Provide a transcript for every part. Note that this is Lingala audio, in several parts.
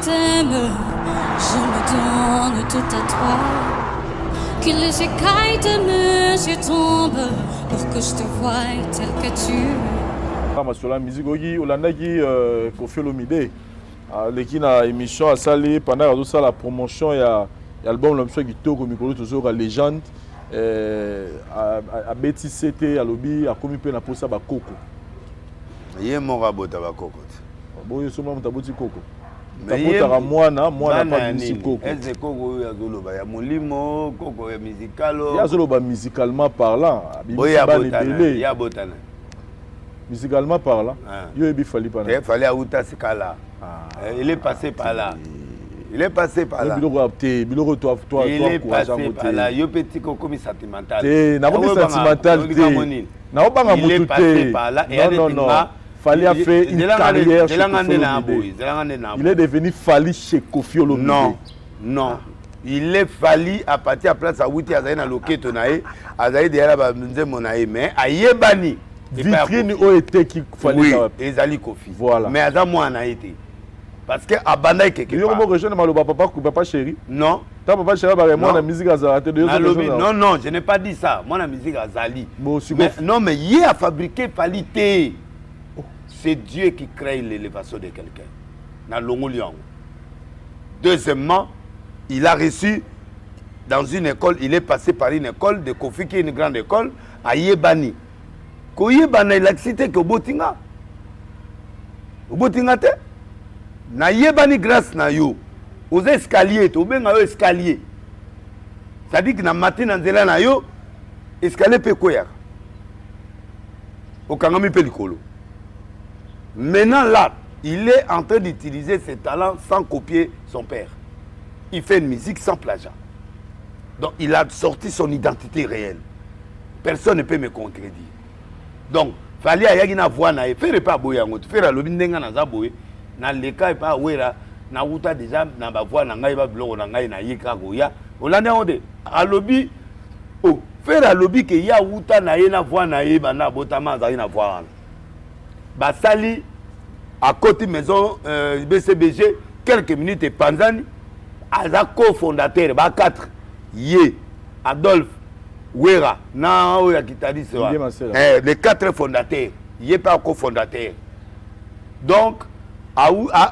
t'aime, je me donne tout à toi. Que les écailles de mes yeux tombent pour que je te voie tel que tu es. Sur la musique, Olandaki Koffi Olomide, qui na émission à saler pendant la promotion il y a l'album l'homme qui tourne au micro toujours la légende à Betty CT à lobby à commis pe na posa ba Coco. Yé mon rabota ba Coco. Bon yo soma mutaboti Coco. Mais mwana pas musique Coco. Est-ce que Coco ya zoloba ya molimo Coco ya musicalo. Ya zoloba musicalement parlant. Ya botana. Musicalement parlant, il fallait pas. Il fallait Aouta Sikala. Il est passé par là. Il est passé par là. Il est passé par là. Il petit comme sentimental. Il est passé par là. Non. Fallait faire une carrière chez Koffi Olomide. Il est devenu Fally chez Koffi Olomide. Non. Il est fallu à partir de la place à Outi Azaïna Loketo Nae, Azaï de Yara Monae, mais à Yebani. Vitrine a été qui fallait. Oui, Ezali Koffi. Voilà. Mais à moi, on a été. Parce que à Bandai quelque part. Il y a papa chéri. Non. Papa chéri, moi la musique à Zali. Non, je n'ai pas dit ça. Moi la musique à Zali. Non, mais il a fabriqué qualité. C'est Dieu qui crée l'élévation de quelqu'un. Dans l'Ongolian. Deuxièmement, il a reçu dans une école, il est passé par une école de Koffi qui est une grande école à Yebani. Ko Yebani il a cité que Botinga. Botinga te na Yebani grâce na yo. Aux escaliers, to benga yo escalier. Ça dit que na matin na nzela na yo escalier pe koya. Au kangami pe likolo. Maintenant là, il est en train d'utiliser ses talents sans copier son père. Il fait une musique sans plagiat. Donc il a sorti son identité réelle. Personne ne peut me contredire. Donc, il fallait que voix na faire pas boyango, faire la lobindenga na zaboye, na leka pas wera, na uta déjà na ba voix na ngai ba bloko na ngai na yeka goya. Olanda onde a lobby oh, faire la lobby que ya uta na ye na voix na ye bana botama za na voix. Ba sali à côté maison BCBG quelques minutes et Panzani aza cofondateur ba 4 Yé Adolphe Wera na oya kitadi sewa les 4 fondateurs Yé pas cofondateur donc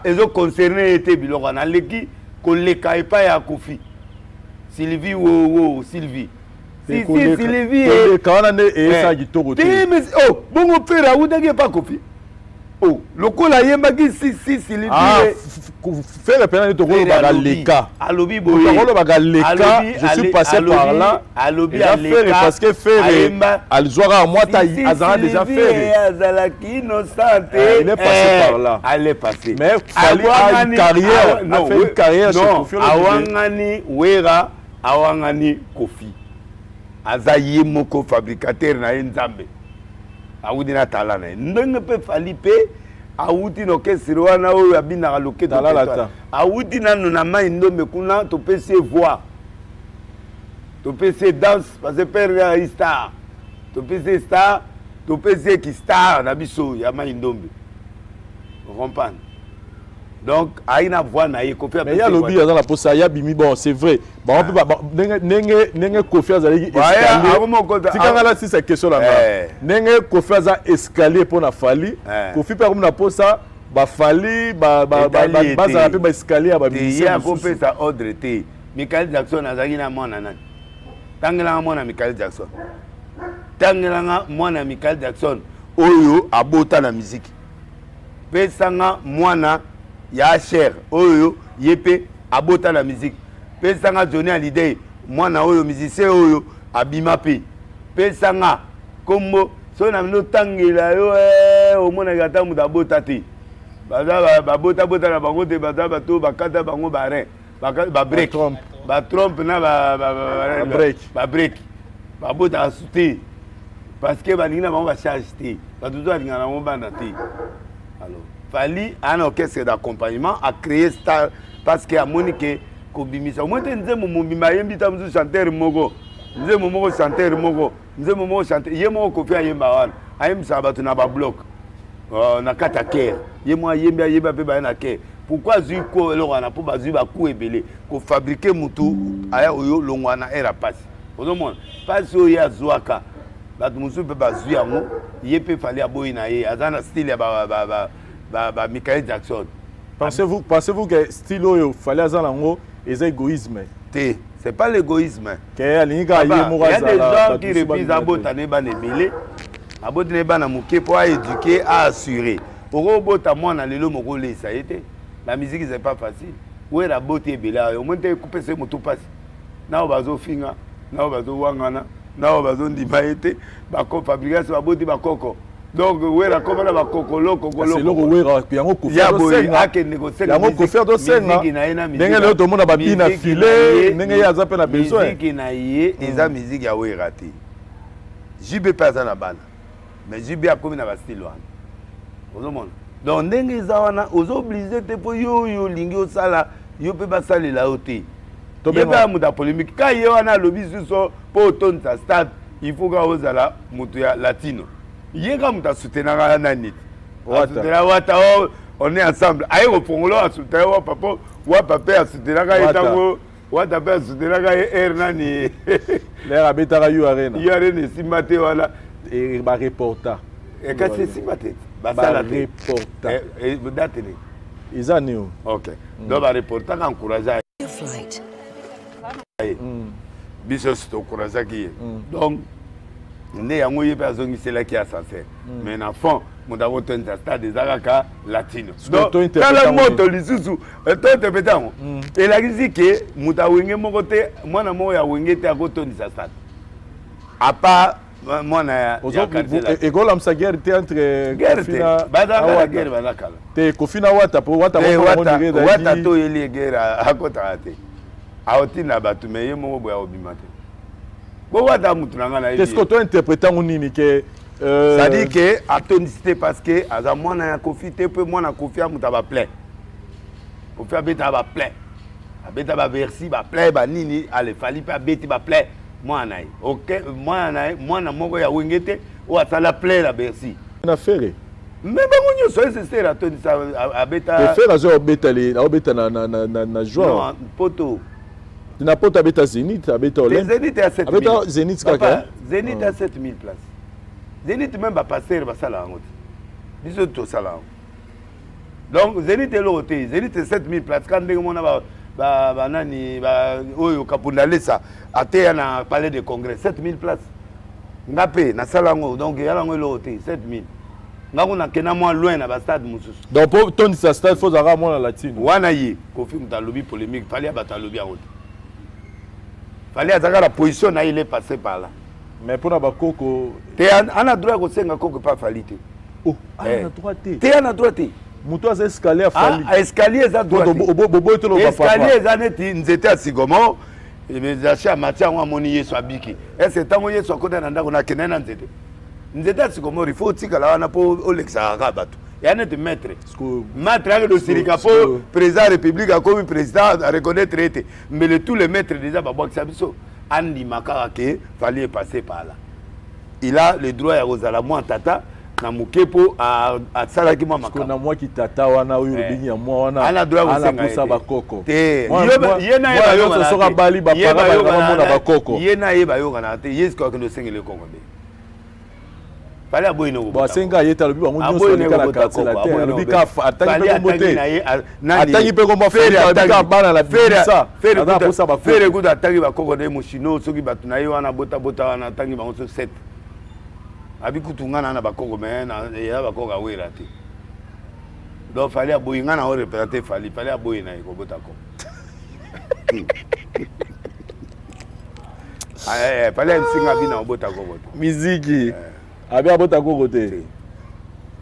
ils ont concerné été biloko na leki ko leka pa ya Koffi Sylvie Sylvie Sylvie quand on est ça qui tourne oh bon opéra ou d'agé pas Koffi. Oh, le coup là, il y a un si Sylvie. Ah, faire le pénal de Togolo Bagaleka. À lobby, je suis passé par là. À lobby, parce que faire Alzoara à moi, il a déjà fait. Il est passé par là. Elle est passée. Mais il fallait une carrière. Il a fait une carrière chez Koffi Olomide. Awangani Wera, Awangani Koffi. Azayi Moko fabricateur na Nzambe. Aoudina talana ndenge pe falipe aouti no kesirwana o abina kaloke to talala aouti nanu na mai ndombe kuna to pese voix to pese danse parce que père star to pese star to pese qui star na biso ya mai ndombe vous comprenez donc aina voix na Koffi mais il y a lobby dans la posa ya bimi bon c'est vrai bon on peut nenge Koffi azali escalier tikanga si c'est question là nenge Koffi aza escalier pour na Fally Koffi pa comme na posa ba Fally ba za pe ba escalier ba bimi ya ko pe sa ordre te Michael Jackson azaki na mwana nani tangela mwana Michael Jackson tangela mwana Michael Jackson oyo abota na musique pe sanga mwana ya cher oyo yepe abota la musique pesanga Johnny Hallyday mwana oyo musicien oyo abima pe pesanga kombo so na no tangela yo omona gata mu da bota te ba bota na bango te ba to bakata bango ba rein ba break ba trompe na ba break ba bota souté parce que ba nina bango ba charge te ba tuzo alinga na ngomba na te alors Fally un orchestre d'accompagnement a créé Star parce que a Monique Kobimisa. Moi je disais mon bima yembi tamzu chanteur moko. Disais mon moko chanteur moko. Disais mon moko chanteur. Yemo Koffi ayemba wan. Ayem sabatu na ba bloc. Na kata care. Yemo yembi ayeba pe ba na care. pourquoi zuko elongana pour bazu ba coup ebele ko fabriquer mutu aya oyo longwana era passe ozomona passe oyo ya zwaka bato musu pe bazu yango yepe fali aboyi na ye azana style ya ba Michael Jackson. Pensez-vous que style oyo fali azana ngo est égoïsme? C'est pas l'égoïsme. Il y a des gens qui refusent d'abotane ban ebele abotane ban muke pour éduquer à assurer. Orobota mwana lelo moko lesa été. La musique c'est pas facile. Où est la beauté bela? Au moins tu couper ce moto passe. Na obazo finga, na obazo wangana, na obazo ndibaete, ba ko fabrication ba beauté ba koko. Donc où est la commande ba koko loko koko. C'est loko wera yango ko faire do senga. Yango ko faire do senga. Ndenge lelo to mona ba bina filer, ndenge ya zape na besoin. Musique na ye, eza musique ya wera te. JB pas na bana. Mais JB a comme na ba style wana. Ozomona. Donc ndenge zawana ozo obligé te po yo lingi osala yo pe basali la ote. To be ba muta polémique ka ye wana lobi suso po ton sa stade il faut ga ozala mutu ya latino. Ye ka muta soutenanga nani. Wata on est ensemble. Aye au pongolo a soutenir wa papa a soutenanga etango wata pe a soutenanga nani. Les abetaka yo arena. Yo arena simate wala et ba reporter. Et quand c'est simate Ba reporter. Et date ni. Ils en ont. OK. Donc ba reporter encourager. Biso sto encourager qui. Donc né yango ye pe azongi c'est là qui a censé. Mais en fond, mon d'abord ton stade des Araka latino. Donc quand la moto lisusu, to interpréter. Et la dit que muta wenge moko te, mwana mo ya wenge te akoto ni sa stade. À part moi na et golam sa guerre était entre Kofina badanga guerre banakala te Kofina wata po wata wata to yeli guerre akota ate aotina batu meye mo boya obimate bo wata mutu ngana est-ce que toi interprétant nini que ça dit que atonicité parce que aza mwana ya Kofi te pe mwana Kofi amuta ba plein Kofi abeta ba plein abeta ba versi ba plein ba nini ale fali pa beti ba plein mwana OK mwana moko ya wengete ou atala plein la Bercy na fere mais bango nyoso c'est la toni ça abeta faire azo obeta les obeta na joie non poto na poto abeta Zénith abeta Olympe Zénith à 7000 abeta Zénith kaka Zénith à 7000 places Zénith même ba passer ba sala ngoti biso to sala donc Zénith est l'hôtel Zénith est 7000 places quand ndenge mona ba nani ba oyo kapunda lesa até na palais de congrès 7000 places ngapé na salango donc yalango l'hôtel 7000 ngako na kena moi loin na ba stade mususu donc pour ton sa stade faut avoir moi la latine wana yi Kofi muta lobby polémique fallait abata lobby en haut fallait azaka la position na il est passé par là mais pour na ba koko te ana droit ko senga koko pas falité oh ana droit te ana droit te muto az escalier a fali escalier za droit bobo to lo papa escalier za neti nzete a sigomo et mes achats matia wa moni yeso abiki est-ce tango yeso akota na ndako na kenena nzete nzete a sigomo il faut tikala wana po olexa rabatu ya neti maître avec le sirika po président république a comme président à reconnaître été mais tous les maîtres déjà babok sabiso andi makara ke fallait passer par là il a le droit à rozala moi tata na mukepo a salaki mama ko na moi ki tata wana oyo bingi ya moi wana ana droit ko senga posa ba koko te yena yo so soka bali ba para ba mona ba koko yena yeba yo kana te yes ko no sengele kongo be pale aboy no ba senga yeta lobi bango nyoso ni kala katsela te lobi ka atangi pe mote atangi pe ko mafere atangi bana la bisa ada posa ba fere ku atangi ba koko de mushino soki batu na yo wana bota wana atangi bango so 7 abikutungana na bakoko mais na ya bakoko awera te donc fallait aboyinga na o représenter fallait aboyina ko botako fallait msinga bina obotako bote musique abi abotako kote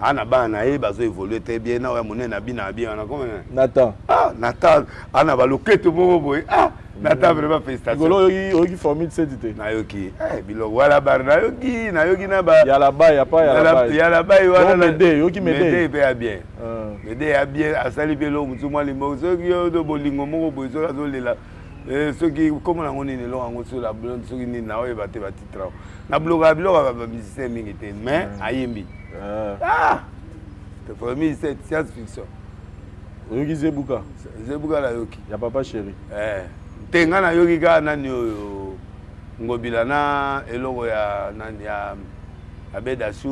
ana bana e bazo évoluer très bien na ya monene bina bien na comme Nathan ana balokete moko boy Nathan vraiment félicitations golo yoki formule sédité na yoki bilo wala bar na yoki na ba ya la ba ya pa ya la ba wala mede yoki mede pe bien mede ya bien asali pelo mutu mwali mo soki yo do bolingo moko boy so zo lela soki comme na ngoni ne lo ngo so la blonde soki ni na oye bate batitra na bloga bilo ba musicien mingi te mais ayembi te formule c'est science fiction Yoki Zebuka. Zebuka la yoki. Ya papa chéri. Tenga na yoki ka nani oyo ngobila na eloko ya nani ya Abedasu